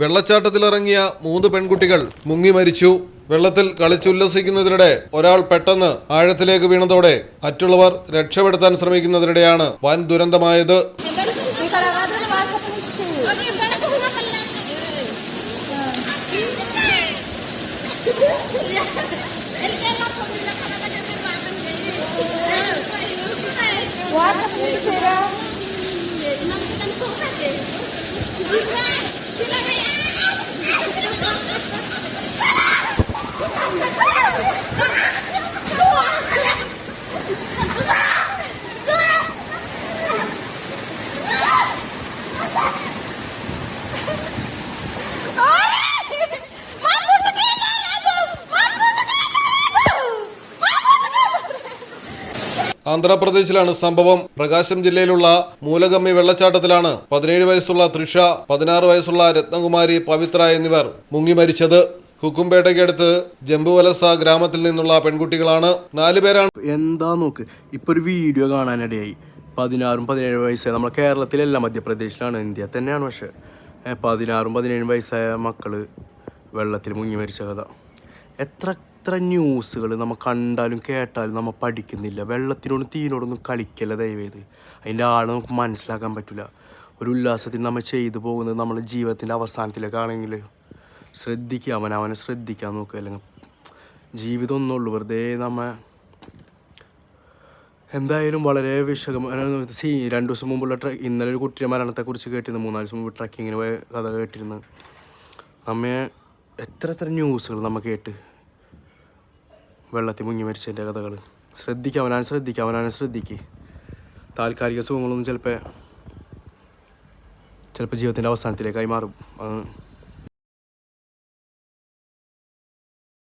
വെള്ളച്ചാട്ടത്തിലിറങ്ങിയ 3 പെൺകുട്ടികൾ മുങ്ങി മരിച്ചു. വെള്ളത്തിൽ കളിച്ചുല്ലസിക്കുന്നതിനിടെ ഒരാൾ പെട്ടെന്ന് ആഴത്തിലേക്ക് വീണതോടെ മറ്റുള്ളവർ രക്ഷപ്പെടുത്താൻ ശ്രമിക്കുന്നതിനിടെയാണ് വൻ ദുരന്തമായത്. ആന്ധ്രാപ്രദേശിലാണ് സംഭവം. പ്രകാശം ജില്ലയിലുള്ള മൂലഗമ്മി വെള്ളച്ചാട്ടത്തിലാണ് 17 വയസ്സുള്ള തൃഷ, 16 വയസ്സുള്ള രത്നകുമാരി, പവിത്ര എന്നിവർ മുങ്ങി മരിച്ചത്. കുക്കുംപേട്ടയ്ക്കടുത്ത് ജംബുവലസ ഗ്രാമത്തിൽ നിന്നുള്ള പെൺകുട്ടികളാണ്. 4 പേരാണ്. എന്താ നോക്ക്, ഇപ്പൊ ഒരു വീഡിയോ കാണാനിടയായി. 16-17 വയസ്സായ നമ്മുടെ കേരളത്തിലല്ല, മധ്യപ്രദേശിലാണ്, ഇന്ത്യ തന്നെയാണ്. പക്ഷെ 16-17 വയസ്സായ മക്കള് വെള്ളത്തിൽ മുങ്ങി മരിച്ച കഥ. എത്ര ന്യൂസുകൾ നമ്മൾ കണ്ടാലും കേട്ടാലും നമ്മൾ പഠിക്കുന്നില്ല. വെള്ളത്തിനോടും തീനോടൊന്നും കളിക്കല്ല ദയവേത്. അതിൻ്റെ ആൾ നമുക്ക് മനസ്സിലാക്കാൻ പറ്റില്ല. ഒരു ഉല്ലാസത്തിൽ നമ്മൾ ചെയ്തു പോകുന്നത് നമ്മുടെ ജീവിതത്തിൻ്റെ അവസാനത്തിലേക്കാണെങ്കിൽ ശ്രദ്ധിക്കുക, അവനെ ശ്രദ്ധിക്കാൻ നോക്കുക. അല്ലെങ്കിൽ ജീവിതം ഒന്നുള്ളൂ, വെറുതെ എന്തായാലും വളരെ വിഷമം. 2 ദിവസം മുമ്പുള്ള ഇന്നലെ ഒരു കുട്ടിയുടെ മരണത്തെക്കുറിച്ച് കേട്ടിരുന്നു. 3-4 ദിവസം മുമ്പ് ട്രക്കിങ്ങിന് പോയ കഥ കേട്ടിരുന്നു. എത്ര ന്യൂസുകൾ നമ്മൾ കേട്ട് വെള്ളത്തിൽ മുങ്ങി മരിച്ചതിൻ്റെ കഥകൾ. അവനാണ് ശ്രദ്ധിക്കുക. താൽക്കാലിക സുഖങ്ങളൊന്നും ചിലപ്പോൾ ജീവിതത്തിൻ്റെ അവസാനത്തിലേക്കായി മാറും.